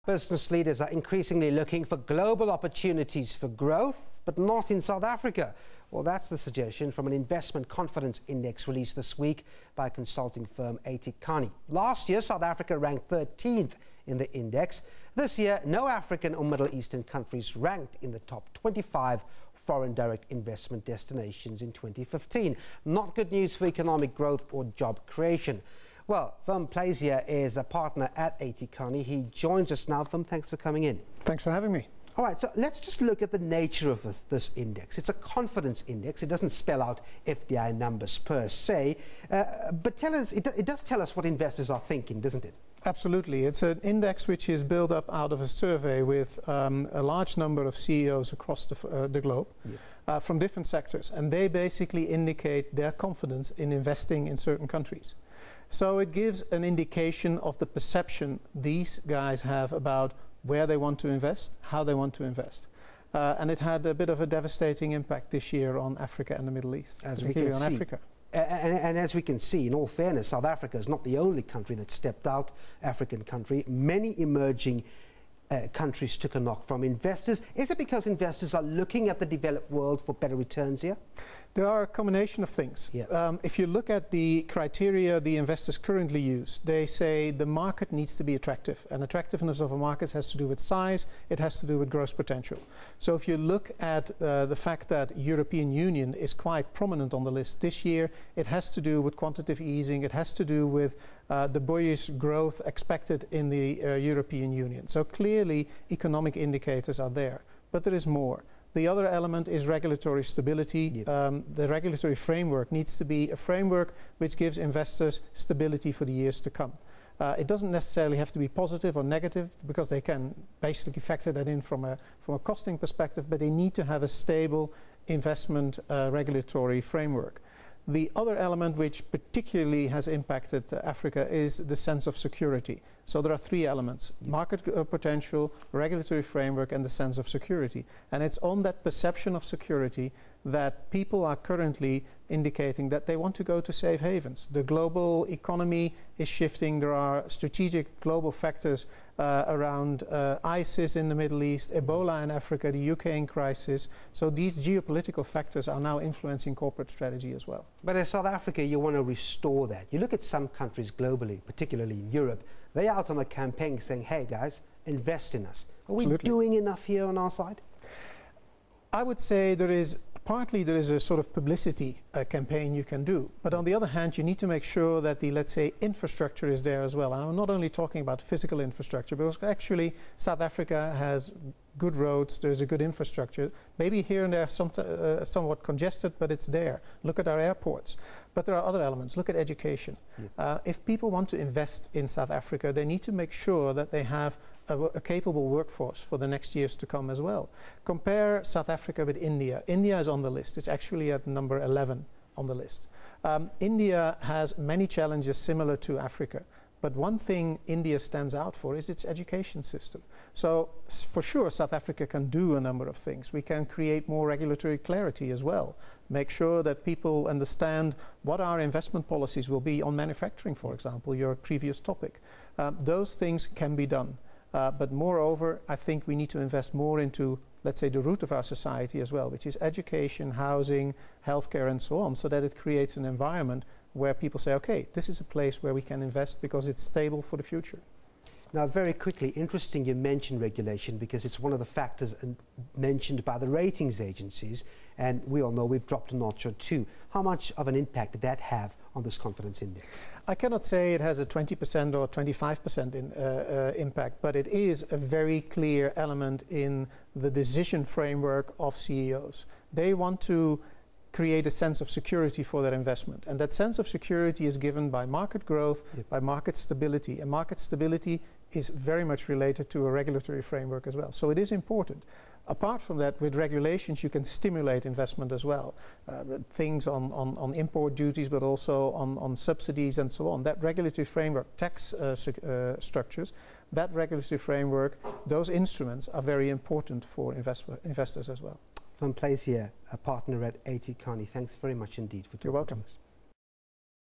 Business leaders are increasingly looking for global opportunities for growth, but not in South Africa. Well, that's the suggestion from an investment confidence index released this week by consulting firm AT Kearney. Last year, South Africa ranked 13th in the index. This year, no African or Middle Eastern countries ranked in the top 25 foreign direct investment destinations in 2015. Not good news for economic growth or job creation. Well, Vim Plazier is a partner at AT Kearney. He joins us now. Vim, thanks for coming in. Thanks for having me. All right, so let's just look at the nature of this index. It's a confidence index. It doesn't spell out FDI numbers per se, but tell us, it does tell us what investors are thinking, doesn't it? Absolutely. It's an index which is built up out of a survey with a large number of CEOs across the globe from different sectors, and they basically indicate their confidence in investing in certain countries. So it gives an indication of the perception these guys have about where they want to invest, how they want to invest. And it had a bit of a devastating impact this year on Africa and the Middle East, particularly on Africa. And as we can see, in all fairness, South Africa is not the only country that stepped out, African country. Many emerging countries took a knock from investors. Is it because investors are looking at the developed world for better returns here? There are a combination of things. Yeah. If you look at the criteria the investors currently use, they say the market needs to be attractive. And attractiveness of a market has to do with size, it has to do with growth potential. So if you look at the fact that European Union is quite prominent on the list this year, it has to do with quantitative easing, it has to do with the boyish growth expected in the European Union. So clearly economic indicators are there, but there is more. The other element is regulatory stability. The regulatory framework needs to be a framework which gives investors stability for the years to come. It doesn't necessarily have to be positive or negative, because they can basically factor that in from a costing perspective, but they need to have a stable investment regulatory framework. The other element which particularly has impacted Africa is the sense of security. So there are three elements: market potential, regulatory framework, and the sense of security. And it's on that perception of security that people are currently indicating that they want to go to safe havens. The global economy is shifting. There are strategic global factors around ISIS in the Middle East, Ebola in Africa, the UK in crisis. So these geopolitical factors are now influencing corporate strategy as well. But in South Africa, you want to restore that. You look at some countries globally, particularly in Europe, they're out on a campaign saying, hey guys, invest in us. Are we doing enough here on our side? I would say partly there is a sort of publicity campaign you can do. But on the other hand, you need to make sure that the, let's say, infrastructure is there as well. And I'm not only talking about physical infrastructure, because actually South Africa has good roads, there's a good infrastructure. Maybe here and there somewhat congested, but it's there. Look at our airports. But there are other elements. Look at education. If people want to invest in South Africa, they need to make sure that they have a capable workforce for the next years to come as well. Compare South Africa with India. India is on the list. It's actually at number 11 on the list. India has many challenges similar to Africa. But one thing India stands out for is its education system. So for sure, South Africa can do a number of things. We can create more regulatory clarity as well. Make sure that people understand what our investment policies will be on manufacturing, for example, your previous topic. Those things can be done. But moreover, I think we need to invest more into, let's say, the root of our society as well, which is education, housing, healthcare, and so on, so that it creates an environment where people say, okay, this is a place where we can invest because it's stable for the future. Now, very quickly, interesting you mentioned regulation, because it's one of the factors mentioned by the ratings agencies, and we all know we've dropped a notch or two. How much of an impact did that have on this confidence index? I cannot say it has a 20% or 25% impact, but it is a very clear element in the decision framework of CEOs. They want to create a sense of security for their investment. And that sense of security is given by market growth, by market stability. And market stability is very much related to a regulatory framework as well. So it is important. Apart from that, with regulations, you can stimulate investment as well. Things on import duties, but also on subsidies and so on. That regulatory framework, tax structures, that regulatory framework, those instruments are very important for investors as well. Vim Plazier, a partner at AT Kearney. Thanks very much indeed for talking to us. You're welcome.